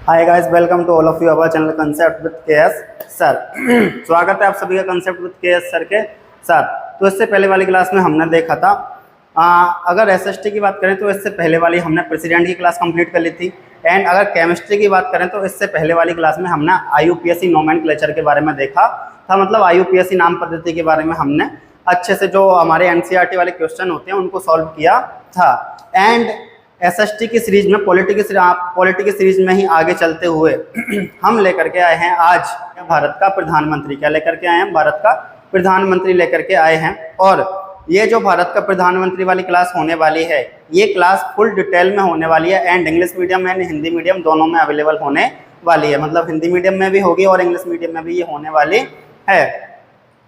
Hi guys, welcome to all of you our channel concept with KS sir. स्वागत है आप सभी का कंसेप्ट विद केएस सर के साथ। तो इससे पहले वाली क्लास में हमने देखा था अगर एसएसटी की बात करें तो इससे पहले वाली हमने प्रेसिडेंट की क्लास कंप्लीट कर ली थी। एंड अगर केमिस्ट्री की बात करें तो इससे पहले वाली क्लास में हमने आईयूपीएससी नोमेनक्लेचर के बारे में देखा था। मतलब आईयूपीएससी नाम पद्धति के बारे में हमने अच्छे से जो हमारे एनसीईआरटी वाले क्वेश्चन होते हैं उनको सॉल्व किया था। एंड एसएसटी की सीरीज में पॉलिटी की सीरीज में ही आगे चलते हुए हम लेकर के आए हैं आज भारत का प्रधानमंत्री। क्या लेकर के आए हैं? भारत का प्रधानमंत्री लेकर के आए हैं। और ये जो भारत का प्रधानमंत्री वाली क्लास होने वाली है, ये क्लास फुल डिटेल में होने वाली है and English medium and Hindi medium दोनों में अवेलेबल होने वाली है। मतलब हिंदी मीडियम में भी होगी और इंग्लिश मीडियम में भी ये होने वाली है।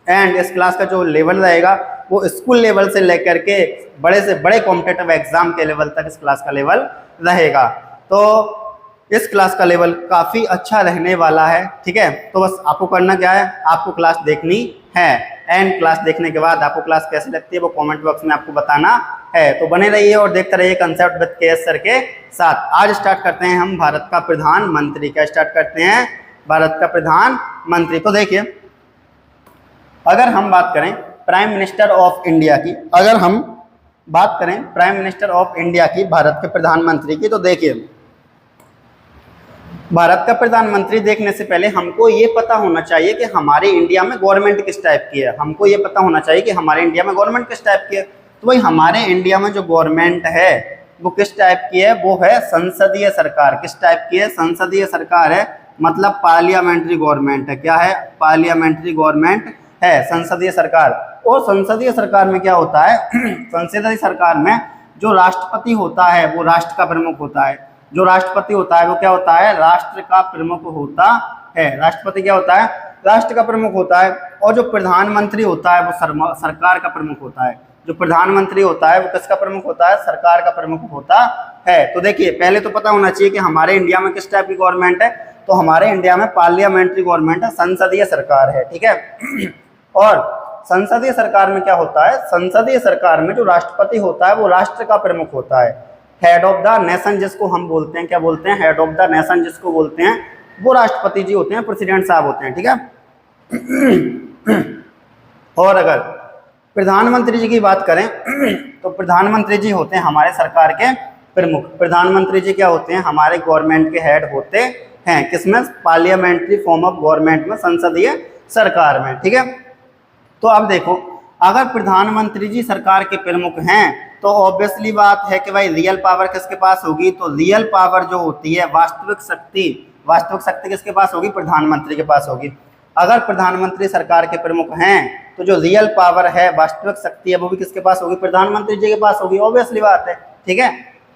एंड इस क्लास का जो लेवल रहेगा वो स्कूल लेवल से लेकर के बड़े से बड़े कॉम्पिटिटिव एग्जाम के लेवल तक इस क्लास का लेवल रहेगा। तो इस क्लास का लेवल काफ़ी अच्छा रहने वाला है। ठीक है, तो बस आपको करना क्या है, आपको क्लास देखनी है एंड क्लास देखने के बाद आपको क्लास कैसी लगती है वो कमेंट बॉक्स में आपको बताना है। तो बने रहिए और देखते रहिए कंसेप्ट विद केएस सर के साथ। आज स्टार्ट करते हैं हम भारत का प्रधानमंत्री। क्या स्टार्ट करते हैं? भारत का प्रधानमंत्री। तो देखिए, अगर हम बात करें प्राइम मिनिस्टर ऑफ इंडिया की, अगर हम बात करें प्राइम मिनिस्टर ऑफ इंडिया की, भारत के प्रधानमंत्री की, तो देखिए भारत का प्रधानमंत्री देखने से पहले हमको ये पता होना चाहिए कि हमारे इंडिया में गवर्नमेंट किस टाइप की है। हमको ये पता होना चाहिए कि हमारे इंडिया में गवर्नमेंट किस टाइप की है। तो भाई हमारे इंडिया में जो गवर्नमेंट है वो किस टाइप की है? वो है संसदीय सरकार। किस टाइप की है? संसदीय सरकार है, मतलब पार्लियामेंट्री गवर्नमेंट है। क्या है? पार्लियामेंट्री गवर्नमेंट है, संसदीय सरकार। और संसदीय सरकार में क्या होता है? संसदीय सरकार में जो राष्ट्रपति होता है वो राष्ट्र का प्रमुख होता है। जो राष्ट्रपति होता है वो क्या होता है? राष्ट्र का प्रमुख होता है। राष्ट्रपति क्या होता है? राष्ट्र का प्रमुख होता है। और जो प्रधानमंत्री होता है वो सरकार का प्रमुख होता है। जो प्रधानमंत्री होता है वो किसका प्रमुख होता है? सरकार का प्रमुख होता है। तो देखिए, पहले तो पता होना चाहिए कि हमारे इंडिया में किस टाइप की गवर्नमेंट है। तो हमारे इंडिया में पार्लियामेंट्री गवर्नमेंट है, संसदीय सरकार है। ठीक है। और संसदीय सरकार में क्या होता है? संसदीय सरकार में जो राष्ट्रपति होता है वो राष्ट्र का प्रमुख होता है। हेड ऑफ द नेशन जिसको हम बोलते हैं, क्या बोलते हैं? हेड ऑफ द नेशन जिसको बोलते हैं वो राष्ट्रपति जी होते हैं, प्रेसिडेंट साहब होते हैं। ठीक है। और अगर प्रधानमंत्री जी की बात करें तो प्रधानमंत्री जी होते हैं हमारे सरकार के प्रमुख। प्रधानमंत्री जी क्या होते हैं? हमारे गवर्नमेंट के हेड होते हैं। किसमें? पार्लियामेंट्री फॉर्म ऑफ गवर्नमेंट में, संसदीय सरकार में। ठीक है। तो अब देखो, अगर प्रधानमंत्री जी सरकार के प्रमुख हैं तो ऑब्वियसली बात है कि भाई रियल पावर किसके पास होगी? तो रियल पावर जो होती है, वास्तविक शक्ति किसके पास होगी? प्रधानमंत्री के पास होगी। अगर प्रधानमंत्री सरकार के प्रमुख हैं तो जो रियल पावर है, वास्तविक शक्ति है, वो भी किसके पास होगी? प्रधानमंत्री जी के पास होगी। ऑब्वियसली बात है। ठीक है।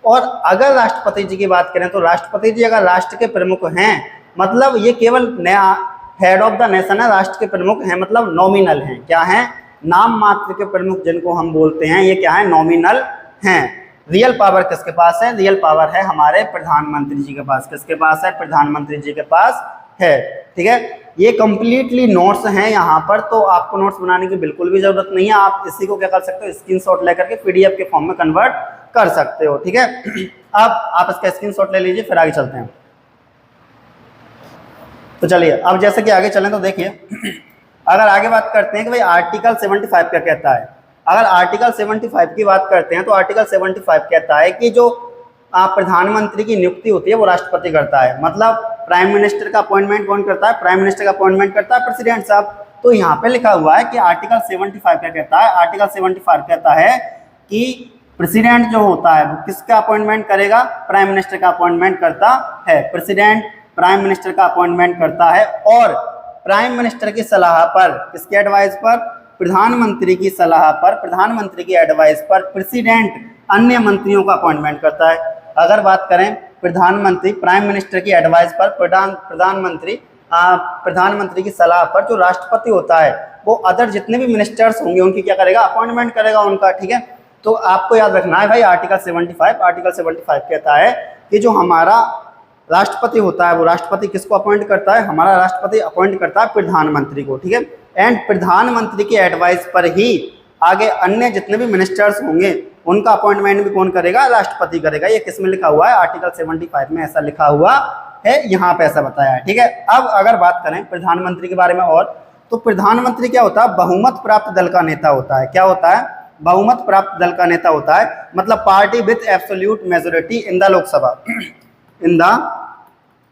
और अगर राष्ट्रपति जी की बात करें तो राष्ट्रपति जी अगर राष्ट्र के प्रमुख हैं, मतलब ये केवल नया हेड ऑफ द नेशन है, राष्ट्र के प्रमुख हैं, मतलब नॉमिनल हैं। क्या हैं? नाम मात्र के प्रमुख जिनको हम बोलते हैं, ये क्या है? नॉमिनल हैं। रियल पावर किसके पास है? रियल पावर है हमारे प्रधानमंत्री जी के पास। किसके पास है? प्रधानमंत्री जी के पास है। ठीक है। ये कंप्लीटली नोट्स हैं यहाँ पर, तो आपको नोट्स बनाने की बिल्कुल भी जरूरत नहीं है। आप इसी को क्या कर सकते हो? स्क्रीनशॉट लेकर के पीडीएफ के फॉर्म में कन्वर्ट कर सकते हो। ठीक है। अब आप इसका स्क्रीनशॉट ले लीजिए, फिर आगे चलते हैं। तो चलिए, अब जैसे कि आगे चलें तो देखिए, अगर आगे बात करते हैं कि भाई आर्टिकल 75 क्या कहता है। अगर आर्टिकल 75 की बात करते हैं तो आर्टिकल 75 कहता है कि जो प्रधानमंत्री की नियुक्ति होती है वो राष्ट्रपति करता है। मतलब प्राइम मिनिस्टर का अपॉइंटमेंट कौन करता है? प्राइम मिनिस्टर का अपॉइंटमेंट करता है प्रेसिडेंट साहब। तो यहाँ पे लिखा हुआ है कि आर्टिकल 75 क्या कहता है? आर्टिकल 75 कहता है कि प्रेसिडेंट जो होता है वो किसका अपॉइंटमेंट करेगा? प्राइम मिनिस्टर का अपॉइंटमेंट करता है। प्रेसिडेंट प्राइम मिनिस्टर का अपॉइंटमेंट करता है और प्राइम मिनिस्टर की सलाह पर, किसके एडवाइस पर? प्रधानमंत्री की सलाह पर, प्रधानमंत्री की एडवाइस पर प्रेसिडेंट अन्य मंत्रियों का अपॉइंटमेंट करता है। अगर बात करें प्रधानमंत्री प्राइम मिनिस्टर की एडवाइस पर, प्रधानमंत्री की सलाह पर जो राष्ट्रपति होता है वो अदर जितने भी मिनिस्टर्स होंगे उनकी क्या करेगा? अपॉइंटमेंट करेगा उनका। ठीक है। तो आपको याद रखना है भाई, आर्टिकल 75 कहता है कि जो हमारा राष्ट्रपति होता है वो राष्ट्रपति किसको अपॉइंट करता है? हमारा राष्ट्रपति अपॉइंट करता है प्रधानमंत्री को। ठीक है। एंड प्रधानमंत्री की एडवाइस पर ही आगे अन्य जितने भी मिनिस्टर्स होंगे उनका अपॉइंटमेंट भी कौन करेगा? राष्ट्रपति करेगा। ये किस में लिखा हुआ है? आर्टिकल 75 में ऐसा लिखा हुआ है, यहाँ पे ऐसा बताया है। ठीक है, अब अगर बात करें प्रधानमंत्री के बारे में और, तो प्रधानमंत्री क्या होता है? बहुमत प्राप्त दल का नेता होता है। क्या होता है? बहुमत प्राप्त दल का नेता होता है, मतलब party with absolute majority in the Lok Sabha in the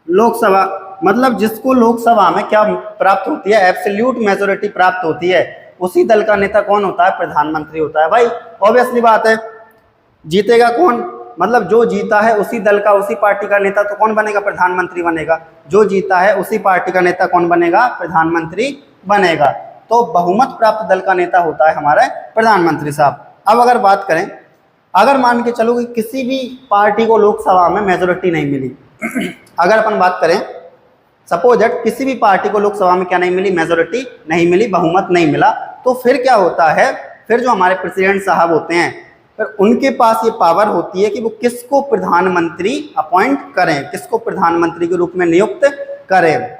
Lok Sabha, मतलब जिसको लोकसभा में क्या प्राप्त होती है? एब्सोल्यूट मेजोरिटी प्राप्त होती है, उसी दल का नेता कौन होता है? प्रधानमंत्री होता है। भाई ऑब्वियसली बात है, जीतेगा कौन? मतलब जो जीता है उसी दल का, उसी पार्टी का नेता तो कौन बनेगा? प्रधानमंत्री बनेगा। जो जीता है उसी पार्टी का नेता कौन बनेगा? प्रधानमंत्री बनेगा। तो बहुमत प्राप्त दल का नेता होता है हमारा प्रधानमंत्री साहब। अब अगर बात करें, अगर मान के चलो कि किसी भी पार्टी को लोकसभा में मेजोरिटी नहीं मिली अगर अपन बात करें, सपोज दैट किसी भी पार्टी को लोकसभा में क्या नहीं मिली? मेजोरिटी नहीं मिली, बहुमत नहीं मिला, तो फिर क्या होता है? फिर जो हमारे प्रेसिडेंट साहब होते हैं, फिर उनके पास ये पावर होती है कि वो किसको प्रधानमंत्री अपॉइंट करें, किसको प्रधानमंत्री के रूप में नियुक्त करें।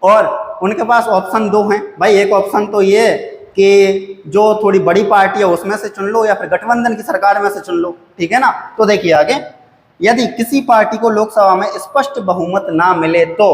और उनके पास ऑप्शन दो हैं भाई। एक ऑप्शन तो ये कि जो थोड़ी बड़ी पार्टी है उसमें से चुन लो, या फिर गठबंधन की सरकार में से चुन लो। ठीक है ना? तो देखिए आगे, यदि किसी पार्टी को लोकसभा में स्पष्ट बहुमत ना मिले तो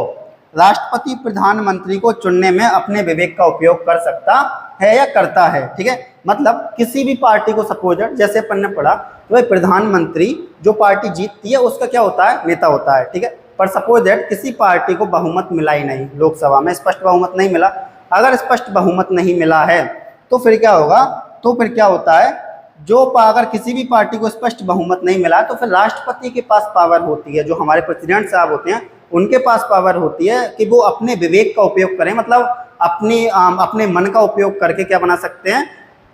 राष्ट्रपति प्रधानमंत्री को चुनने में अपने विवेक का उपयोग कर सकता है या करता है। ठीक है, मतलब किसी भी पार्टी को सपोज जैसे अपन ने पढ़ा तो भाई प्रधानमंत्री जो पार्टी जीतती है उसका क्या होता है? नेता होता है। ठीक है, पर सपोज दैट किसी पार्टी को बहुमत मिला ही नहीं, लोकसभा में स्पष्ट बहुमत नहीं मिला। अगर स्पष्ट बहुमत नहीं मिला है तो फिर क्या होगा? तो फिर क्या होता है, जो अगर किसी भी पार्टी को स्पष्ट बहुमत नहीं मिला तो फिर राष्ट्रपति के पास पावर होती है, जो हमारे प्रेसिडेंट साहब होते हैं उनके पास पावर होती है कि वो अपने विवेक का उपयोग करें, मतलब अपने मन का उपयोग करके क्या बना सकते हैं?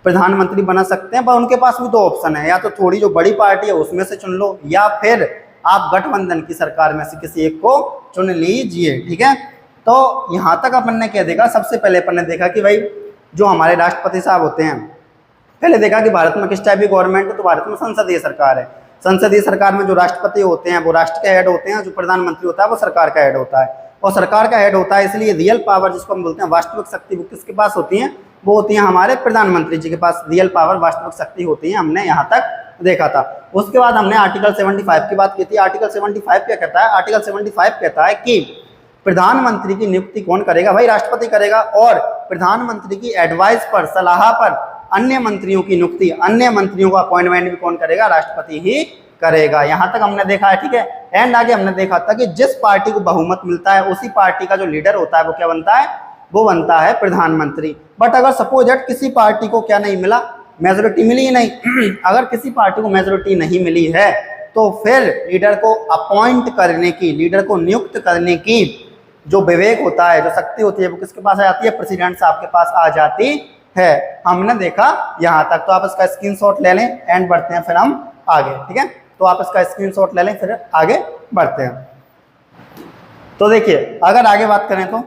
प्रधानमंत्री बना सकते हैं। पर उनके पास भी दो ऑप्शन है, या तो थोड़ी जो बड़ी पार्टी है उसमें से चुन लो, या फिर आप गठबंधन की सरकार में से किसी एक को चुन लीजिए। ठीक है, तो यहाँ तक अपन ने क्या देखा? सबसे पहले अपन ने देखा कि भाई जो हमारे राष्ट्रपति साहब होते हैं, पहले देखा कि भारत में किस टाइप की गवर्नमेंट है, तो भारत में संसदीय सरकार है। संसदीय सरकार में जो राष्ट्रपति होते हैं वो राष्ट्र के हेड होते हैं, जो प्रधानमंत्री होता है वो सरकार का हेड होता है। और सरकार का हेड होता है, इसलिए रियल पावर जिसको हम बोलते हैं वास्तविक शक्ति, वो किसके पास होती है? वो होती है हमारे प्रधानमंत्री जी के पास। रियल पावर, वास्तविक शक्ति होती है, हमने यहाँ तक देखा था। उसके बाद हमने आर्टिकल 75 की बात की थी। आर्टिकल 75 क्या कहता है? आर्टिकल 75 कहता है कि प्रधानमंत्री की नियुक्ति कौन करेगा? भाई राष्ट्रपति करेगा। और प्रधानमंत्री की एडवाइस पर, सलाह पर अन्य मंत्रियों की नियुक्ति, अन्य मंत्रियों का अपॉइंटमेंट भी कौन करेगा? राष्ट्रपति ही करेगा। यहाँ तक हमने देखा है। ठीक है, एंड आगे हमने देखा था कि जिस पार्टी को बहुमत मिलता है उसी पार्टी का जो लीडर होता है वो क्या बनता है? वो बनता है प्रधानमंत्री। बट अगर सपोज दैट किसी पार्टी को क्या नहीं मिला? मेजोरिटी मिली ही नहीं अगर किसी पार्टी को मेजोरिटी नहीं मिली है तो फिर लीडर को अपॉइंट करने की, लीडर को नियुक्त करने की जो विवेक होता है, जो शक्ति होती है, वो किसके पास आ जाती है? प्रेसिडेंट साहब के पास आ जाती है। हमने देखा यहाँ तक। तो आप इसका स्क्रीनशॉट ले लें, एंड बढ़ते हैं फिर हम आगे। ठीक है, तो आप इसका स्क्रीनशॉट ले लें, फिर आगे बढ़ते हैं। तो देखिए, अगर आगे बात करें तो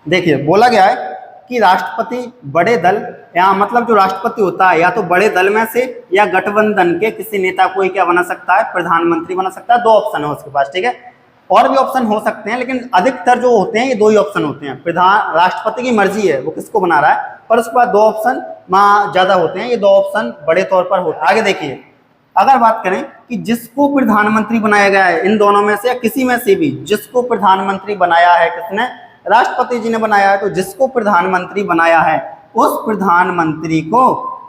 देखिए बोला गया है कि राष्ट्रपति बड़े दल, या मतलब जो राष्ट्रपति होता है या तो बड़े दल में से या गठबंधन के किसी नेता को ही क्या बना सकता है? प्रधानमंत्री बना सकता है। दो ऑप्शन है उसके पास। ठीक है, और भी ऑप्शन हो सकते हैं, लेकिन अधिकतर जो होते हैं ये दो ही ऑप्शन होते हैं। राष्ट्रपति की मर्जी है वो किसको बना रहा है, पर उसके बाद दो ऑप्शन ज्यादा होते हैं। ये दो ऑप्शन बड़े तौर पर होते हैं। आगे देखिए, अगर बात करें कि जिसको प्रधानमंत्री बनाया गया है, इन दोनों में से या किसी में से भी जिसको प्रधानमंत्री बनाया है, किसने? राष्ट्रपति जी ने बनाया है। तो जिसको प्रधानमंत्री बनाया है उस प्रधानमंत्री को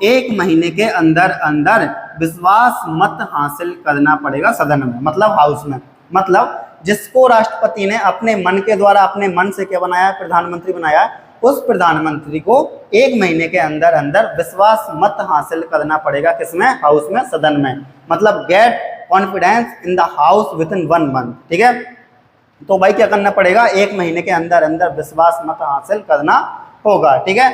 1 महीने के अंदर अंदर विश्वास मत हासिल करना पड़ेगा सदन में, मतलब हाउस में। मतलब जिसको राष्ट्रपति ने अपने मन के द्वारा, अपने मन से क्या बनाया है? प्रधानमंत्री बनाया है, उस प्रधानमंत्री को 1 महीने के अंदर अंदर विश्वास मत हासिल करना पड़ेगा। किसमें? हाउस में, सदन में। मतलब get confidence in the house with in 1 month. ठीक है, तो भाई क्या करना पड़ेगा? 1 महीने के अंदर अंदर विश्वास मत हासिल करना होगा। ठीक है,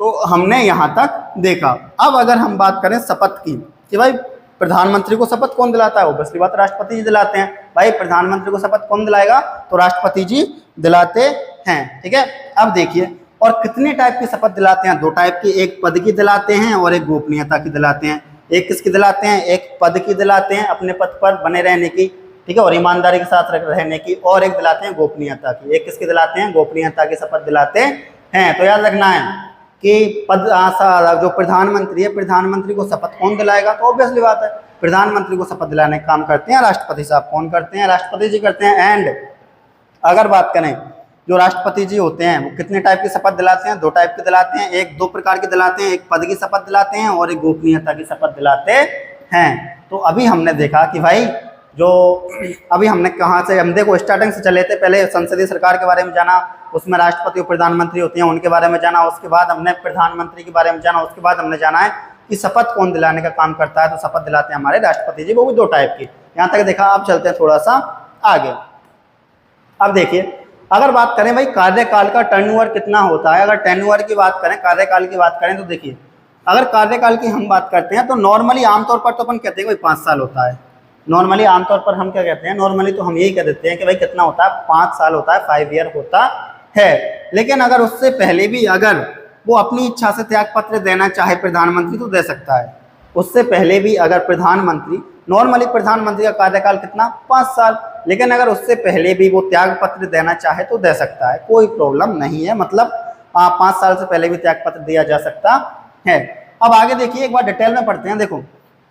तो हमने यहाँ तक देखा। अब अगर हम बात करें शपथ की, कि भाई प्रधानमंत्री को शपथ कौन दिलाता है? ऑब्वियसली बात राष्ट्रपति जी दिलाते हैं। भाई प्रधानमंत्री को शपथ कौन दिलाएगा? तो राष्ट्रपति जी दिलाते हैं। ठीक है, अब देखिए, और कितने टाइप की शपथ दिलाते हैं? 2 टाइप की, एक पद की दिलाते हैं और एक गोपनीयता की दिलाते हैं। एक किसकी दिलाते हैं? एक पद की दिलाते हैं, अपने पद पर बने रहने की, ठीक है, और ईमानदारी के साथ रहने की, और एक दिलाते हैं गोपनीयता की। एक किसकी दिलाते हैं? गोपनीयता की शपथ दिलाते हैं। तो याद रखना है कि जो प्रधानमंत्री है, प्रधानमंत्री को शपथ कौन दिलाएगा? तो ऑब्वियसली बात है प्रधानमंत्री को शपथ दिलाने का काम करते हैं राष्ट्रपति साहब। कौन करते हैं? राष्ट्रपति जी करते हैं। एंड अगर बात करें जो राष्ट्रपति जी होते हैं वो कितने टाइप की शपथ दिलाते हैं? 2 टाइप की दिलाते हैं। एक 2 प्रकार की दिलाते हैं, एक पद की शपथ दिलाते हैं और एक गोपनीयता की शपथ दिलाते हैं। तो अभी हमने देखा कि भाई जो अभी हमने कहाँ से, हम देखो स्टार्टिंग से चले थे। पहले संसदीय सरकार के बारे में जाना, उसमें राष्ट्रपति और प्रधानमंत्री होते हैं उनके बारे में जाना, उसके बाद हमने प्रधानमंत्री के बारे में जाना, उसके बाद हमने जाना है कि शपथ कौन दिलाने का काम करता है। तो शपथ दिलाते हैं हमारे राष्ट्रपति जी, वो भी 2 टाइप की। यहाँ तक देखा। अब चलते हैं थोड़ा सा आगे। अब देखिए अगर बात करें भाई कार्यकाल का टर्नओवर कितना होता है, अगर टर्नओवर की बात करें, कार्यकाल की बात करें, तो देखिए अगर कार्यकाल की हम बात करते हैं तो नॉर्मली आमतौर पर तो अपन कहते हैं भाई 5 साल होता है। नॉर्मली आमतौर पर हम क्या कहते हैं, नॉर्मली तो हम यही कह देते हैं कि भाई कितना होता है, 5 साल होता है, 5 ईयर होता है। लेकिन अगर उससे पहले भी अगर वो अपनी इच्छा से त्याग पत्र देना चाहे प्रधानमंत्री तो दे सकता है। उससे पहले भी अगर प्रधानमंत्री, नॉर्मली प्रधानमंत्री का कार्यकाल कितना, 5 साल, लेकिन अगर उससे पहले भी वो त्याग पत्र देना चाहे तो दे सकता है, कोई प्रॉब्लम नहीं है। मतलब 5 साल से पहले भी त्याग पत्र दिया जा सकता है। अब आगे देखिए, एक बार डिटेल में पढ़ते हैं। देखो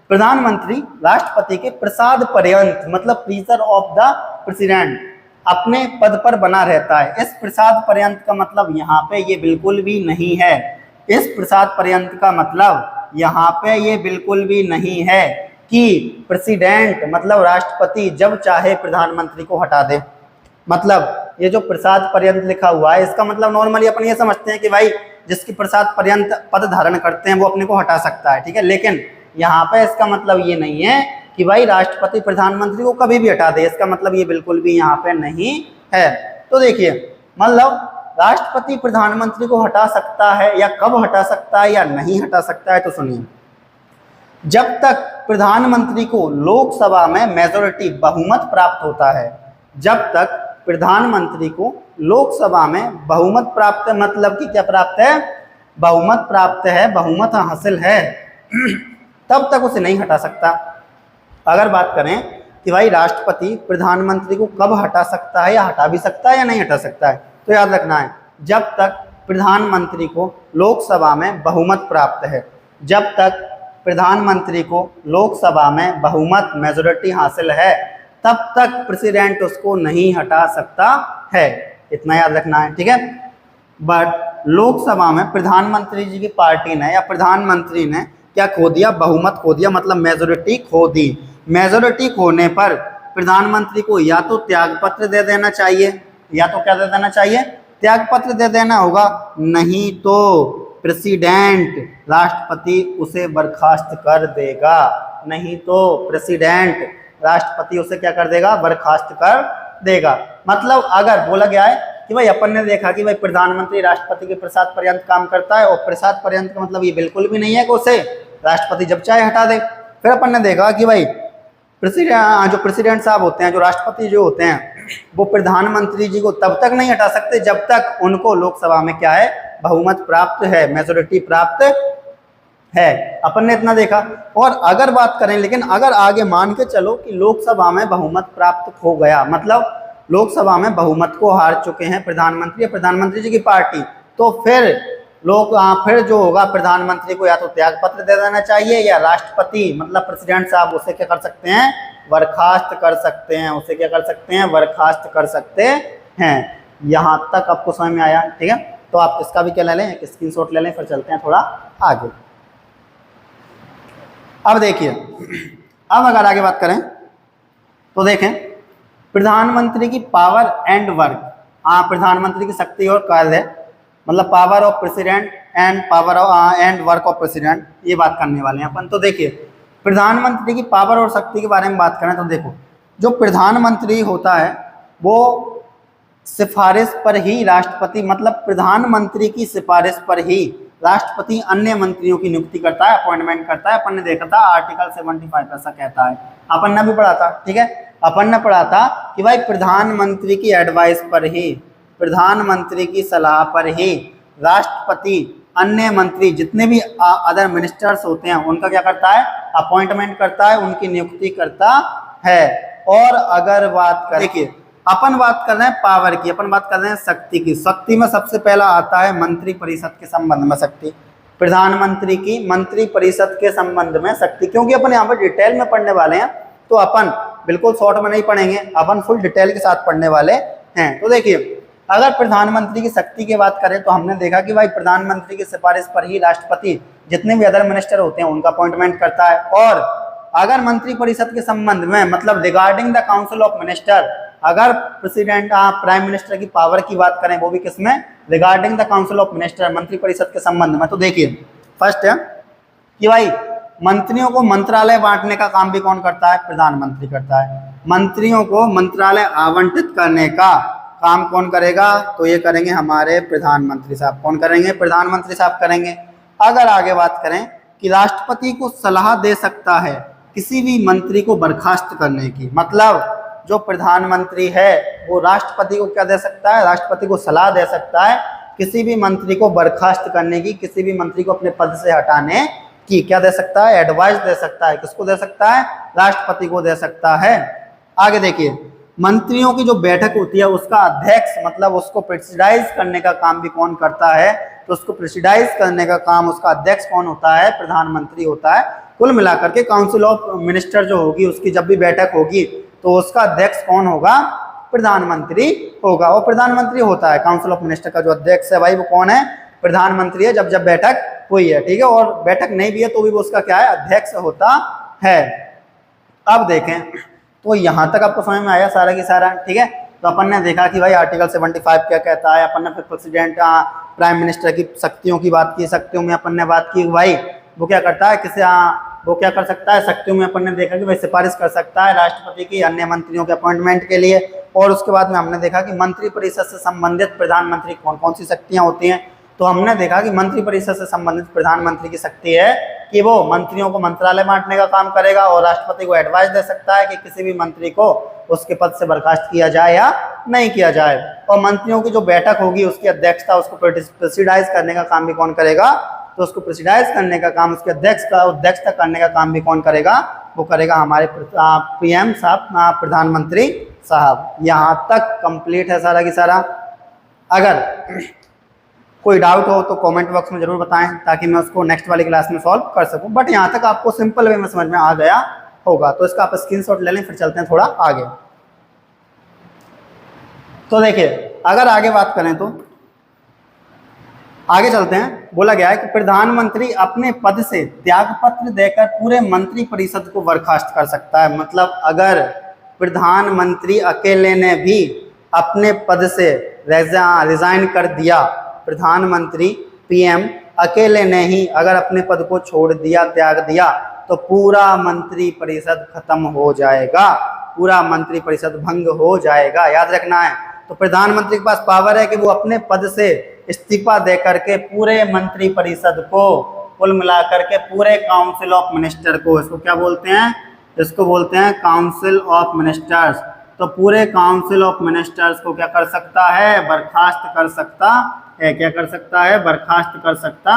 प्रधानमंत्री राष्ट्रपति के प्रसाद पर्यंत, मतलब प्रीजर ऑफ द प्रेसिडेंट, अपने पद पर बना रहता है। इस प्रसाद पर्यंत का मतलब यहाँ पे ये बिल्कुल भी नहीं है। इस प्रसाद पर्यंत का मतलब यहाँ पे ये बिल्कुल भी नहीं है कि प्रेसिडेंट मतलब राष्ट्रपति जब चाहे प्रधानमंत्री को हटा दे। मतलब ये जो प्रसाद पर्यंत लिखा हुआ है इसका मतलब नॉर्मली अपन ये समझते हैं कि भाई जिसकी प्रसाद पर्यंत पद धारण करते हैं वो अपने को हटा सकता है, ठीक है। लेकिन यहाँ पे इसका मतलब ये नहीं है कि भाई राष्ट्रपति प्रधानमंत्री को कभी भी हटा दे, इसका मतलब ये बिल्कुल भी यहाँ पे नहीं है। तो देखिए मतलब राष्ट्रपति प्रधानमंत्री को हटा सकता है या कब हटा सकता है या नहीं हटा सकता है, तो सुनिए, जब तक प्रधानमंत्री को लोकसभा में मेजॉरिटी बहुमत प्राप्त होता है, जब तक प्रधानमंत्री को लोकसभा में बहुमत प्राप्त है, मतलब कि क्या प्राप्त है, बहुमत प्राप्त है, बहुमत हासिल है, तब तक उसे नहीं हटा सकता। अगर बात करें कि भाई राष्ट्रपति प्रधानमंत्री को कब हटा सकता है या हटा भी सकता है या नहीं हटा सकता है, तो याद रखना है जब तक प्रधानमंत्री को लोकसभा में बहुमत प्राप्त है, जब तक प्रधानमंत्री को लोकसभा में बहुमत मेजॉरिटी हासिल है, तब तक प्रेसिडेंट उसको नहीं हटा सकता है। इतना याद रखना है, ठीक है। बट लोकसभा में प्रधानमंत्री जी की पार्टी ने या प्रधानमंत्री ने क्या खो दिया, बहुमत खो दिया, मतलब मेजॉरिटी खो दी। मेजॉरिटी खोने पर प्रधानमंत्री को या तो त्यागपत्र दे देना चाहिए, या तो क्या दे देना चाहिए, त्यागपत्र दे देना होगा, नहीं तो प्रेसिडेंट राष्ट्रपति उसे बर्खास्त कर देगा, नहीं तो प्रेसिडेंट राष्ट्रपति उसे क्या कर देगा, बर्खास्त कर देगा। मतलब अगर बोला गया है कि भाई अपन ने देखा कि भाई प्रधानमंत्री राष्ट्रपति के प्रसाद पर्यंत काम करता है, और प्रसाद पर्यंत का मतलब ये बिल्कुल भी नहीं है कि उसे राष्ट्रपति जब चाहे हटा दे। फिर अपन ने देखा कि भाई जो प्रेसिडेंट साहब होते हैं, जो राष्ट्रपति जो होते हैं, वो प्रधानमंत्री जी को तब तक नहीं हटा सकते जब तक उनको लोकसभा में क्या है, बहुमत प्राप्त है, मेजॉरिटी प्राप्त है। अपन ने इतना देखा। और अगर बात करें, लेकिन अगर आगे मान के चलो कि लोकसभा में बहुमत प्राप्त हो गया, मतलब लोकसभा में बहुमत को हार चुके हैं प्रधानमंत्री या प्रधानमंत्री जी की पार्टी, तो फिर जो होगा प्रधानमंत्री को या तो त्यागपत्र दे देना चाहिए, या राष्ट्रपति मतलब प्रेसिडेंट साहब उसे क्या कर सकते हैं, बर्खास्त कर सकते हैं, उसे क्या कर सकते हैं, बर्खास्त कर सकते हैं। यहाँ तक आपको समझ में आया, ठीक है। तो आप इसका भी क्या ले लें, एक स्क्रीनशॉट ले लें, फिर चलते हैं थोड़ा आगे। अब देखिए, अब अगर आगे बात करें तो देखें प्रधानमंत्री की पावर एंड वर्क। प्रधानमंत्री की शक्ति और कार्य, मतलब power of president and power of and work of president, ये बात करने वाले हैं अपन। तो देखिए प्रधानमंत्री की पावर और शक्ति के बारे में बात करें तो देखो, जो प्रधानमंत्री होता है वो सिफारिश पर ही राष्ट्रपति, मतलब प्रधानमंत्री की सिफारिश पर ही राष्ट्रपति अन्य मंत्रियों की नियुक्ति करता है, अपॉइंटमेंट करता है। अपन ने देखा था आर्टिकल 75 ऐसा कहता है, अपन ने भी पढ़ा था, ठीक है। अपन ने पढ़ा था कि भाई प्रधानमंत्री की एडवाइस पर ही, प्रधानमंत्री की सलाह पर ही राष्ट्रपति अन्य मंत्री जितने भी अदर मिनिस्टर्स होते हैं उनका क्या करता है, अपॉइंटमेंट करता है, उनकी नियुक्ति करता है। और अगर बात करें, देखिए अपन बात कर रहे हैं पावर की, अपन बात कर रहे हैं शक्ति की। शक्ति में सबसे पहला आता है मंत्री परिषद के संबंध में शक्ति, प्रधानमंत्री की मंत्री परिषद के संबंध में शक्ति, क्योंकि अपन यहाँ पर डिटेल में पढ़ने वाले हैं तो अपन बिल्कुल शॉर्ट में नहीं पढ़ेंगे, अपन फुल डिटेल के साथ पढ़ने वाले हैं। तो देखिए, अगर प्रधानमंत्री की शक्ति की बात करें तो हमने देखा कि भाई प्रधानमंत्री की सिफारिश पर ही राष्ट्रपति जितने भी अदर मिनिस्टर होते हैं उनका अपॉइंटमेंट करता है। और अगर मंत्री परिषद के संबंध में मतलब regarding the council of minister, अगर प्रेसिडेंट प्राइम मिनिस्टर की पावर की बात करें वो भी किसमें, regarding the council of minister, मंत्री परिषद के संबंध में। तो देखिए फर्स्ट है कि भाई मंत्रियों को मंत्रालय बांटने का काम भी कौन करता है, प्रधानमंत्री करता है। मंत्रियों को मंत्रालय आवंटित करने का काम कौन करेगा, तो ये करेंगे हमारे प्रधानमंत्री साहब। कौन करेंगे, प्रधानमंत्री साहब करेंगे। अगर आगे बात करें कि राष्ट्रपति को सलाह दे सकता है किसी भी मंत्री को बर्खास्त करने की, मतलब जो प्रधानमंत्री है वो राष्ट्रपति को क्या दे सकता है, राष्ट्रपति को सलाह दे सकता है किसी भी मंत्री को बर्खास्त करने की, किसी भी मंत्री को अपने पद से हटाने की क्या दे सकता है, एडवाइस दे सकता है। किसको दे सकता है, राष्ट्रपति को दे सकता है। आगे देखिए, मंत्रियों की जो बैठक होती है उसका अध्यक्ष मतलब उसको प्रेसिडाइज करने का काम भी कौन करता है, तो उसको प्रेसिडाइज करने का काम उसका अध्यक्ष कौन होता है, प्रधानमंत्री होता है। कुल मिलाकर के काउंसिल ऑफ मिनिस्टर जो होगी उसकी जब भी बैठक होगी तो उसका अध्यक्ष कौन होगा, प्रधानमंत्री होगा। वो प्रधानमंत्री होता है, काउंसिल ऑफ मिनिस्टर का जो अध्यक्ष है भाई वो कौन है, प्रधानमंत्री है, जब जब बैठक हुई है, ठीक है। और बैठक नहीं भी है तो भी वो उसका क्या है, अध्यक्ष होता है। अब देखें तो यहाँ तक आपको समझ में आया सारा की सारा, ठीक है। तो अपन ने देखा कि भाई आर्टिकल 75 क्या कहता है, अपन ने फिर प्रेसिडेंट प्राइम मिनिस्टर की शक्तियों की बात की, शक्तियों में अपन ने बात की भाई वो क्या करता है, किसी वो क्या कर सकता है, शक्तियों में अपन ने देखा कि भाई सिफारिश कर सकता है राष्ट्रपति की अन्य मंत्रियों के अपॉइंटमेंट के लिए। और उसके बाद में हमने देखा कि मंत्री परिषद से संबंधित प्रधानमंत्री कौन कौन सी शक्तियां होती हैं। तो हमने देखा कि मंत्री परिषद से संबंधित प्रधानमंत्री की शक्ति है कि वो मंत्रियों को मंत्रालय बांटने का काम करेगा और राष्ट्रपति को एडवाइस दे सकता है कि किसी भी मंत्री को उसके पद से बर्खास्त किया जाए या नहीं किया जाए। और मंत्रियों की जो बैठक होगी उसकी अध्यक्षता, उसको प्रेसिडाइज करने का काम भी कौन करेगा, तो उसको प्रेसिडाइज करने का काम, उसके अध्यक्षता करने का काम भी कौन करेगा, वो करेगा हमारे पीएम साहब, प्रधानमंत्री साहब। यहाँ तक कंप्लीट है सारा की सारा। अगर कोई डाउट हो तो कमेंट बॉक्स में जरूर बताएं ताकि मैं उसको नेक्स्ट वाली क्लास में सॉल्व कर सकूं। बट यहाँ तक आपको सिंपल वे में समझ में आ गया होगा, तो इसका आप स्क्रीनशॉट ले लें, फिर चलते हैं थोड़ा आगे। तो देखिए, अगर आगे बात करें तो आगे चलते हैं। बोला गया है कि प्रधानमंत्री अपने पद से त्यागपत्र देकर पूरे मंत्री परिषद को बर्खास्त कर सकता है। मतलब अगर प्रधानमंत्री अकेले ने भी अपने पद से रिजाइन कर दिया, प्रधानमंत्री पीएम अकेले ने ही अगर अपने पद को छोड़ दिया, त्याग दिया, तो पूरा मंत्री परिषद खत्म हो जाएगा, पूरा मंत्री परिषद भंग हो जाएगा। याद रखना है। तो प्रधानमंत्री के पास पावर है कि वो अपने पद से इस्तीफा दे करके पूरे मंत्री परिषद को, कुल मिलाकर के पूरे काउंसिल ऑफ मिनिस्टर को, इसको क्या बोलते हैं, इसको बोलते हैं काउंसिल ऑफ मिनिस्टर्स। तो पूरे काउंसिल ऑफ मिनिस्टर्स को क्या कर सकता है, बर्खास्त कर सकता है। क्या कर सकता है, बर्खास्त कर सकता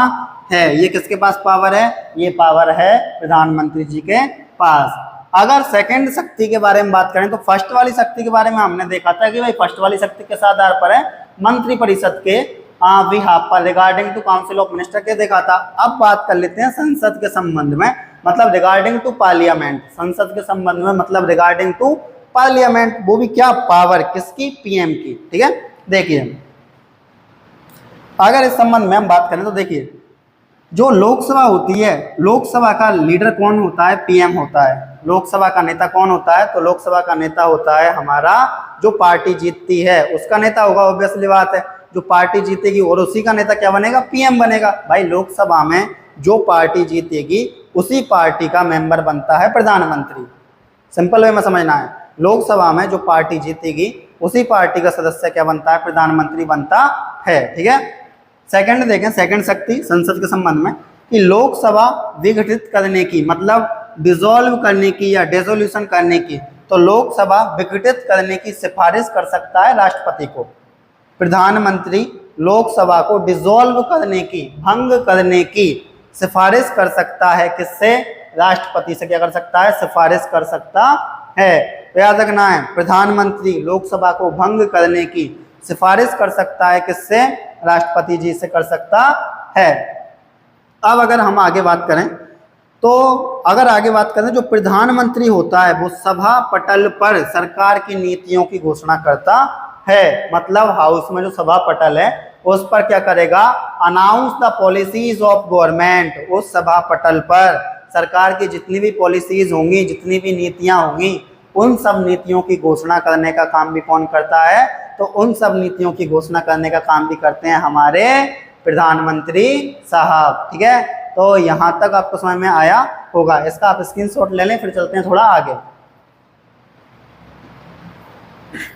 है। ये किसके पास पावर है, ये पावर है प्रधानमंत्री जी के पास। अगर सेकंड शक्ति के बारे में बात करें तो फर्स्ट वाली शक्ति के बारे में हमने देखा था कि भाई फर्स्ट वाली शक्ति किस आधार पर है, मंत्री परिषद के बिहाफ पर, regarding to council of minister के देखा था। अब बात कर लेते हैं संसद के संबंध में, मतलब रिगार्डिंग टू पार्लियामेंट, संसद के संबंध में मतलब रिगार्डिंग टू पार्लियामेंट, वो भी क्या, पावर किसकी, पीएम की। ठीक है, देखिए अगर इस संबंध में हम बात करें तो देखिए जो लोकसभा होती है, लोकसभा का लीडर कौन होता है, पीएम होता है। लोकसभा का नेता कौन होता है, तो लोकसभा का नेता होता है हमारा जो पार्टी जीतती है उसका नेता होगा, ऑब्वियसली बात है। जो पार्टी जीतेगी और उसी का नेता क्या बनेगा, पीएम बनेगा। भाई लोकसभा में जो पार्टी जीतेगी उसी पार्टी का मेंबर बनता है प्रधानमंत्री। सिंपल वे में समझना है, लोकसभा में जो पार्टी जीतेगी उसी पार्टी का सदस्य क्या बनता है, प्रधानमंत्री बनता है। ठीक है, सेकंड देखें, सेकंड शक्ति संसद के संबंध में कि लोकसभा विघटित करने की, मतलब डिसॉल्व करने की या डिसोल्यूशन करने की, तो लोकसभा विघटित करने की सिफारिश कर सकता है राष्ट्रपति को। प्रधानमंत्री लोकसभा को डिसॉल्व करने की, भंग करने की सिफारिश कर सकता है, किससे, राष्ट्रपति से क्या कर सकता है, सिफारिश कर सकता है। तो याद रखना है, प्रधानमंत्री लोकसभा को भंग करने की सिफारिश कर सकता है, किससे, राष्ट्रपति जी से कर सकता है। अब अगर हम आगे बात करें तो अगर आगे बात करें, जो प्रधानमंत्री होता है वो सभा पटल पर सरकार की नीतियों की घोषणा करता है। मतलब हाउस में जो सभा पटल है उस पर क्या करेगा, announce the policies of government. उस सभा पटल पर सरकार की जितनी भी पॉलिसीज होंगी, जितनी भी नीतियां होंगी, उन सब नीतियों की घोषणा करने का काम भी कौन करता है, तो उन सब नीतियों की घोषणा करने का काम भी करते हैं हमारे प्रधानमंत्री साहब। ठीक है, तो यहां तक आपको समझ में आया होगा। इसका आप स्क्रीनशॉट ले लें, फिर चलते हैं थोड़ा आगे।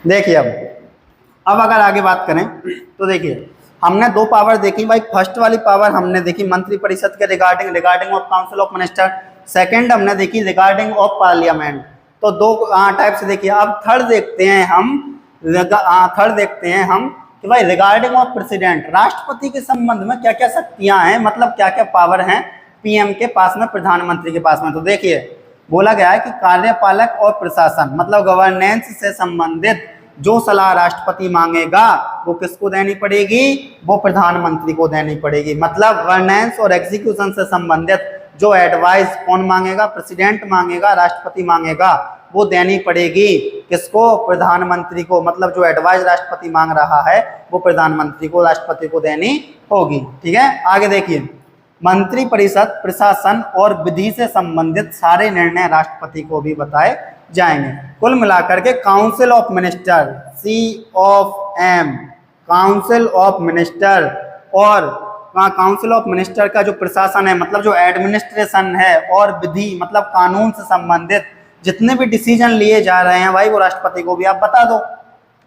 देखिए अब अगर आगे बात करें तो देखिए हमने दो पावर देखी भाई। फर्स्ट वाली पावर हमने देखी मंत्री परिषद के regarding of council of minister. Second हमने देखी रिगार्डिंग ऑफ पार्लियामेंट। तो दो टाइप से देखिए। अब थर्ड देखते हैं हम कि भाई रिगार्डिंग ऑफ प्रेसिडेंट, राष्ट्रपति के संबंध में क्या क्या शक्तियां हैं, मतलब क्या क्या पावर हैं पीएम के पास में, प्रधानमंत्री के पास में। तो देखिए बोला गया है कि कार्यपालक और प्रशासन, मतलब गवर्नेंस से संबंधित जो सलाह राष्ट्रपति मांगेगा वो किसको देनी पड़ेगी, वो प्रधानमंत्री को देनी पड़ेगी। मतलब गवर्नेंस और एग्जीक्यूशन से संबंधित जो एडवाइस कौन मांगेगा, प्रेसिडेंट मांगेगा, राष्ट्रपति मांगेगा, वो देनी पड़ेगी किसको, प्रधानमंत्री को। मतलब जो एडवाइस राष्ट्रपति मांग रहा है वो प्रधानमंत्री को, राष्ट्रपति को देनी होगी। ठीक है, आगे देखिए मंत्री परिषद, प्रशासन और विधि से संबंधित सारे निर्णय राष्ट्रपति को भी बताए जाएंगे। कुल मिलाकर के council of minister, COM, council of minister, और काउंसिल ऑफ मिनिस्टर का जो प्रशासन है, मतलब जो एडमिनिस्ट्रेशन है, और विधि मतलब कानून से संबंधित जितने भी डिसीजन लिए जा रहे हैं भाई वो राष्ट्रपति को भी आप बता दो।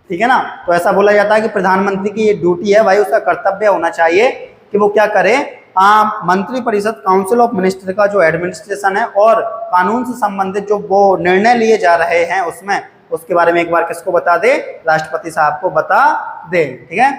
ठीक है ना, तो ऐसा बोला जाता है कि प्रधानमंत्री की ये ड्यूटी है भाई, उसका कर्तव्य होना चाहिए कि वो क्या करे, मंत्री परिषद, काउंसिल ऑफ मिनिस्टर का जो एडमिनिस्ट्रेशन है और कानून से संबंधित जो वो निर्णय लिए जा रहे हैं उसमें, उसके बारे में एक बार किसको बता दे, राष्ट्रपति साहब को बता दे। ठीक है,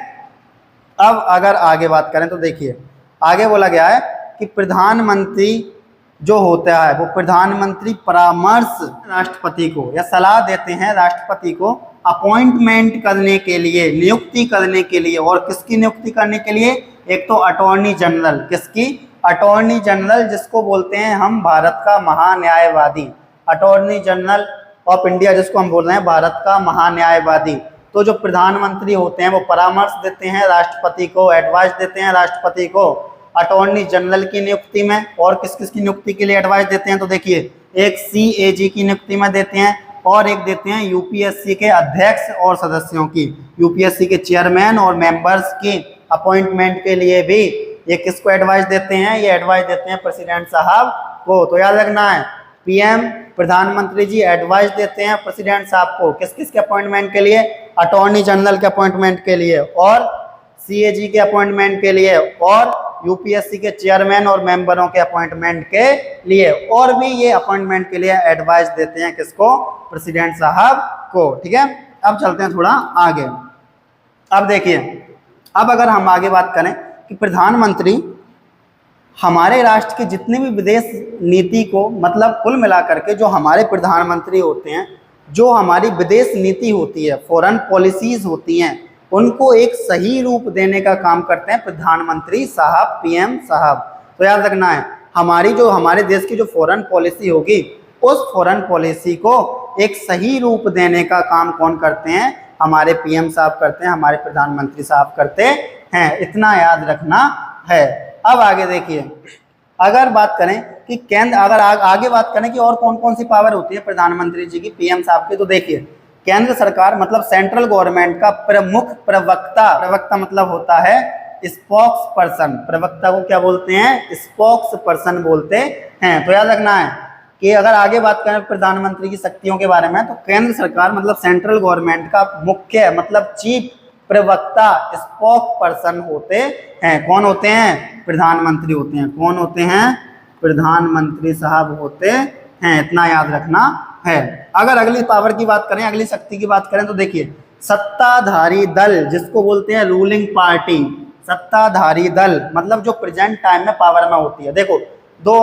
अब अगर आगे बात करें तो देखिए आगे बोला गया है कि प्रधानमंत्री जो होता है वो प्रधानमंत्री परामर्श राष्ट्रपति को या सलाह देते हैं राष्ट्रपति को अपॉइंटमेंट करने के लिए, नियुक्ति करने के लिए। और किसकी नियुक्ति करने के लिए, एक तो अटॉर्नी जनरल, किसकी, अटॉर्नी जनरल, जिसको बोलते हैं हम भारत का महान्यायवादी, अटॉर्नी जनरल ऑफ इंडिया जिसको हम बोल रहे हैं भारत का महान्यायवादी। तो जो प्रधानमंत्री होते हैं वो परामर्श देते हैं राष्ट्रपति को, एडवाइस देते हैं राष्ट्रपति को अटॉर्नी जनरल की नियुक्ति में। और किस किस की नियुक्ति के लिए एडवाइस देते हैं, तो देखिए एक CAG की नियुक्ति में देते हैं और एक देते हैं UPSC के अध्यक्ष और सदस्यों की, UPSC के चेयरमैन और मेंबर्स की अपॉइंटमेंट के लिए भी ये किसको एडवाइस देते हैं, ये एडवाइस देते हैं प्रेसिडेंट साहब को। तो याद रखना है PM प्रधानमंत्री जी एडवाइस देते हैं प्रेसिडेंट साहब को किस किस के अपॉइंटमेंट के लिए, अटॉर्नी जनरल के अपॉइंटमेंट के लिए और CAG के अपॉइंटमेंट के लिए और UPSC के चेयरमैन और मेंबरों के अपॉइंटमेंट के लिए, और भी ये अपॉइंटमेंट के लिए एडवाइस देते हैं किसको, प्रेसिडेंट साहब को। ठीक है, अब चलते हैं थोड़ा आगे। अब देखिए अब अगर हम आगे बात करें कि प्रधानमंत्री हमारे राष्ट्र की जितनी भी विदेश नीति को, मतलब कुल मिलाकर के जो हमारे प्रधानमंत्री होते हैं, जो हमारी विदेश नीति होती है, फॉरेन पॉलिसीज होती हैं, उनको एक सही रूप देने का काम करते हैं प्रधानमंत्री साहब, PM साहब। तो याद रखना है हमारे देश की जो फॉरेन पॉलिसी होगी उस फॉरेन पॉलिसी को एक सही रूप देने का काम कौन करते हैं, हमारे PM साहब करते हैं, हमारे प्रधानमंत्री साहब करते हैं। इतना याद रखना है। अब आगे देखिए अगर बात करें कि केंद्र, अगर आगे बात करें कि और कौन कौन सी पावर होती है प्रधानमंत्री जी की, PM साहब की, तो देखिए केंद्र सरकार मतलब सेंट्रल गवर्नमेंट का प्रमुख प्रवक्ता मतलब होता है स्पोक्स पर्सन। प्रवक्ता को क्या बोलते हैं, स्पोक्स पर्सन बोलते हैं। तो याद रखना है कि अगर आगे बात करें प्रधानमंत्री की शक्तियों के बारे में, तो केंद्र सरकार मतलब सेंट्रल गवर्नमेंट का मुख्य मतलब चीफ प्रवक्ता, स्पोक्स पर्सन होते हैं। कौन होते हैं, प्रधानमंत्री होते हैं। कौन होते हैं, प्रधानमंत्री साहब होते हैं। इतना याद रखना है। अगर अगली पावर की बात करें, अगली शक्ति की बात करें, तो देखिए सत्ताधारी दल जिसको बोलते हैं रूलिंग पार्टी, सत्ताधारी दल मतलब जो प्रेजेंट टाइम में पावर में होती है। देखो दो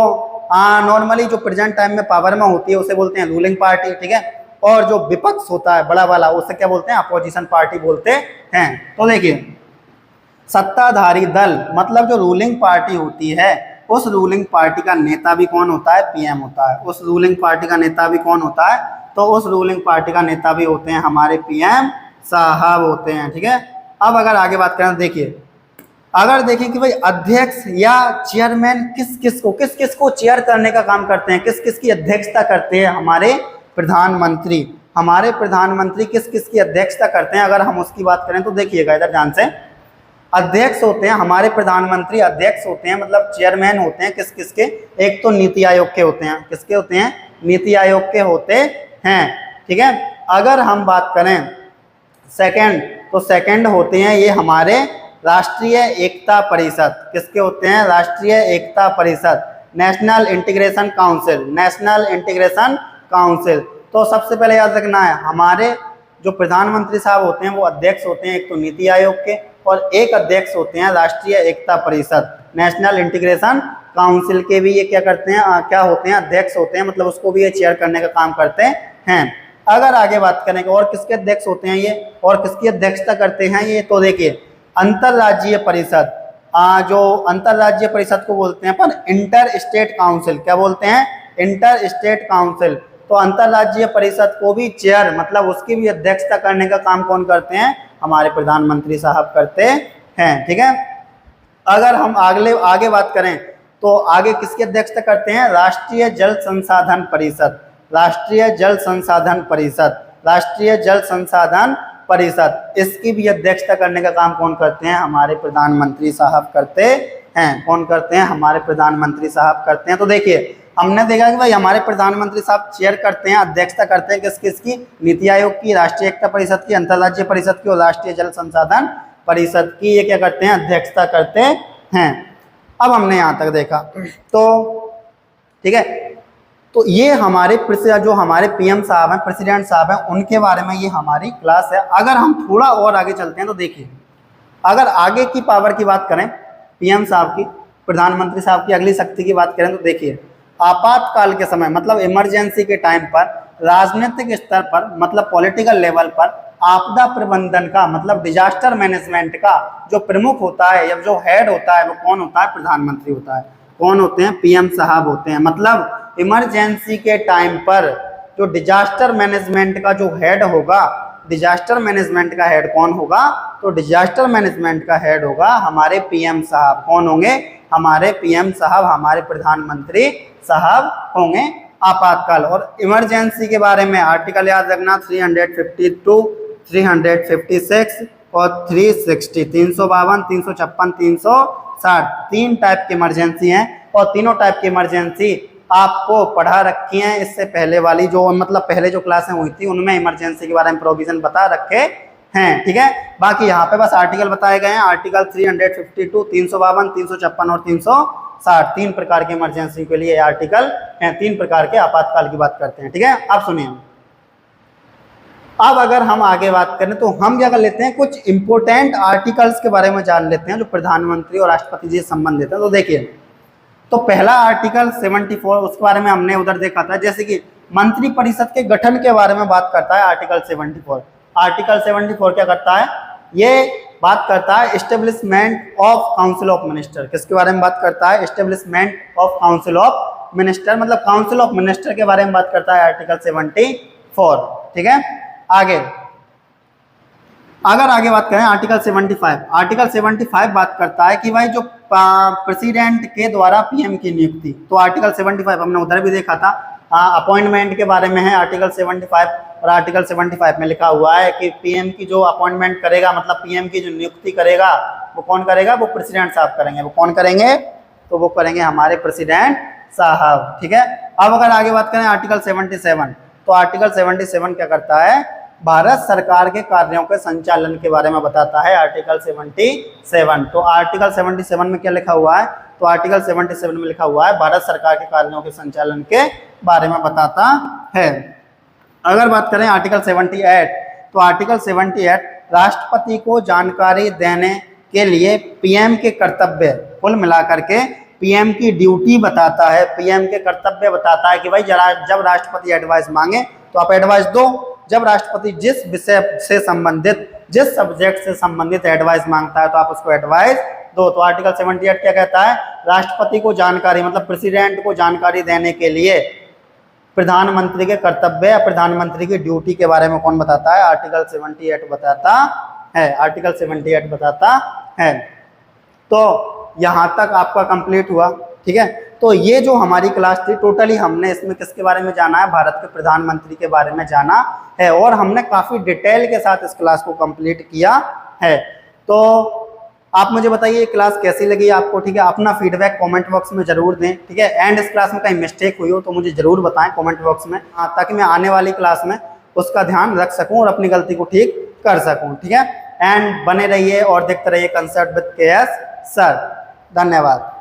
नॉर्मली जो प्रेजेंट टाइम में पावर में होती है उसे बोलते हैं रूलिंग पार्टी, ठीक है, और जो विपक्ष होता है बड़ा वाला उसे क्या बोलते हैं, अपोजिशन पार्टी बोलते हैं। तो देखिए सत्ताधारी दल मतलब जो रूलिंग पार्टी होती है उस रूलिंग पार्टी का नेता भी कौन होता है? पीएम होता है। उस रूलिंग पार्टी का नेता भी कौन होता है? तो उस रूलिंग पार्टी का नेता भी होते हैं हमारे पीएम साहब होते हैं। ठीक है, अब अगर आगे बात करें, देखिए अगर देखें कि भाई अध्यक्ष या चेयरमैन किस किस को चेयर करने का काम करते हैं, किस किस की अध्यक्षता करते हैं? हमारे प्रधानमंत्री। हमारे प्रधानमंत्री किस किस की अध्यक्षता करते हैं? अगर हम उसकी बात करें तो देखिएगा इधर ध्यान से, अध्यक्ष होते हैं हमारे प्रधानमंत्री, अध्यक्ष होते हैं मतलब चेयरमैन होते हैं किस किस के? एक तो नीति आयोग के होते हैं। किसके होते हैं? नीति आयोग के होते हैं। ठीक है, अगर हम बात करें सेकंड, तो सेकंड होते हैं ये हमारे राष्ट्रीय एकता परिषद। किसके होते हैं? राष्ट्रीय Ekta Parishad, national integration council, national integration council. तो सबसे पहले याद रखना है, हमारे जो प्रधानमंत्री साहब होते हैं वो अध्यक्ष होते हैं एक तो नीति आयोग के, और एक अध्यक्ष होते हैं राष्ट्रीय Ekta Parishad, national integration council के भी ये क्या करते हैं, क्या होते हैं? अध्यक्ष होते हैं, मतलब उसको भी ये चेयर करने का काम करते हैं। अगर आगे बात करें और किसके अध्यक्ष होते हैं ये, और किसकी अध्यक्षता करते हैं ये, तो देखिए अंतरराज्यीय परिषद, जो अंतरराज्यीय परिषद को बोलते हैं अपन इंटर स्टेट काउंसिल। क्या बोलते हैं? Inter state council. तो अंतरराज्यीय परिषद को भी चेयर, मतलब उसकी भी अध्यक्षता करने का काम कौन करते हैं? हमारे प्रधानमंत्री साहब करते हैं। ठीक है, अगर हम आगे बात करें तो आगे किसकी अध्यक्षता करते हैं? राष्ट्रीय जल संसाधन परिषद, राष्ट्रीय जल संसाधन परिषद, राष्ट्रीय जल संसाधन परिषद। इसकी भी अध्यक्षता करने का काम कौन करते हैं? हमारे प्रधानमंत्री साहब करते हैं। कौन करते हैं? हमारे प्रधानमंत्री साहब करते हैं। तो देखिए हमने देखा कि भाई हमारे प्रधानमंत्री साहब चेयर करते हैं, अध्यक्षता करते हैं किस किसकी? नीति आयोग की, राष्ट्रीय एकता परिषद की, अंतरराज्यीय परिषद की और राष्ट्रीय जल संसाधन परिषद की। ये क्या करते हैं? अध्यक्षता करते हैं। अब हमने यहाँ तक देखा तो ठीक है, तो ये हमारे जो हमारे पीएम साहब हैं, प्रेसिडेंट साहब हैं, उनके बारे में ये हमारी क्लास है। अगर हम थोड़ा और आगे चलते हैं तो देखिए, अगर आगे की पावर की बात करें, पीएम साहब की, प्रधानमंत्री साहब की अगली शक्ति की बात करें तो देखिए आपातकाल के समय, मतलब इमरजेंसी के टाइम पर, राजनीतिक स्तर पर, मतलब पॉलिटिकल लेवल पर आपदा प्रबंधन का, मतलब डिजास्टर मैनेजमेंट का जो प्रमुख होता है या जो हेड होता है वो कौन होता है? प्रधानमंत्री होता है। कौन होते हैं? पीएम साहब होते हैं। मतलब इमरजेंसी के टाइम पर जो डिजास्टर मैनेजमेंट का जो हेड होगा, डिजास्टर मैनेजमेंट का हेड कौन होगा? तो डिजास्टर मैनेजमेंट का हेड होगा हमारे पीएम साहब। कौन होंगे? हमारे पीएम साहब, हमारे प्रधानमंत्री साहब होंगे। आपातकाल और इमरजेंसी के बारे में आर्टिकल याद रखना 352, 356 और 360, 352, 356, 360। तीन टाइप की इमरजेंसी हैं और तीनों टाइप की इमरजेंसी आपको पढ़ा रखी हैं इससे पहले वाली जो, मतलब पहले जो क्लासें हुई थी उनमें इमरजेंसी के बारे में प्रोविजन बता रखे हैं। ठीक है, बाकी यहाँ पे बस आर्टिकल बताए गए हैं। आर्टिकल 352, 352, 356 और 360 तीन प्रकार के इमरजेंसी के लिए आर्टिकल हैं, तीन प्रकार के आपातकाल की बात करते हैं। ठीक है, अब सुनिए, अब अगर हम आगे बात करें तो हम क्या कर लेते हैं, कुछ इंपोर्टेंट आर्टिकल्स के बारे में जान लेते हैं जो प्रधानमंत्री और राष्ट्रपति जी से संबंधित है। तो देखिए, तो पहला आर्टिकल 74, उसके बारे में हमने उधर देखा था, जैसे कि मंत्री परिषद के गठन के बारे में बात करता है आर्टिकल 74। आर्टिकल 74 क्या करता है? ये बात करता है establishment of council of minister. किसके बारे में बात करता है? Establishment of council of minister, मतलब काउंसिल ऑफ मिनिस्टर के बारे में बात करता है आर्टिकल 74। ठीक है, आगे अगर आगे बात करें आर्टिकल 75, आर्टिकल 75 बात करता है कि भाई जो प्रेसिडेंट के द्वारा पीएम की नियुक्ति, तो आर्टिकल 75 हमने उधर भी देखा था, अपॉइंटमेंट के बारे में है आर्टिकल 75। और आर्टिकल 75 में लिखा हुआ है कि पीएम की जो अपॉइंटमेंट करेगा, मतलब पीएम की जो नियुक्ति करेगा वो कौन करेगा? वो प्रेसिडेंट साहब करेंगे। वो कौन करेंगे? तो वो करेंगे हमारे प्रेसिडेंट साहब। ठीक है, अब अगर आगे बात करें आर्टिकल 77, तो आर्टिकल 77 क्या करता है? भारत सरकार के कार्यों के संचालन के बारे में बताता है आर्टिकल 77। तो आर्टिकल 77 में क्या लिखा हुआ है? तो आर्टिकल 77 में लिखा हुआ है भारत सरकार के कार्यों के संचालन के बारे में बताता है। अगर बात करें आर्टिकल 78, तो आर्टिकल 78 राष्ट्रपति को जानकारी देने के लिए पीएम के कर्तव्य, कुल मिलाकर के पीएम की ड्यूटी बताता है, पीएम के कर्तव्य बताता है कि भाई जब राष्ट्रपति एडवाइस मांगे तो आप एडवाइस दो। जब राष्ट्रपति जिस विषय से संबंधित, जिस सब्जेक्ट से संबंधित एडवाइस मांगता है तो आप उसको एडवाइस 2। तो आर्टिकल 78 क्या कहता है, राष्ट्रपति को जानकारी मतलब प्रेसिडेंट को जानकारी देने के लिए प्रधानमंत्री के कर्तव्य या प्रधानमंत्री की ड्यूटी के बारे में कौन बताता है, आर्टिकल 78 बताता है, आर्टिकल 78 बताता है। तो यहाँ तक आपका कंप्लीट हुआ, ठीक है। तो ये जो हमारी क्लास थी टोटली हमने इसमें किसके बारे में जाना है, भारत के प्रधानमंत्री के बारे में जाना है, और हमने काफी डिटेल के साथ इस क्लास को कंप्लीट किया है। तो आप मुझे बताइए ये क्लास कैसी लगी आपको, ठीक है। अपना फीडबैक कमेंट बॉक्स में जरूर दें, ठीक है। एंड इस क्लास में कहीं मिस्टेक हुई हो तो मुझे जरूर बताएं कमेंट बॉक्स में, ताकि मैं आने वाली क्लास में उसका ध्यान रख सकूं और अपनी गलती को ठीक कर सकूं, ठीक है। एंड बने रहिए और देखते रहिए कंसेप्ट विद केएस सर। धन्यवाद।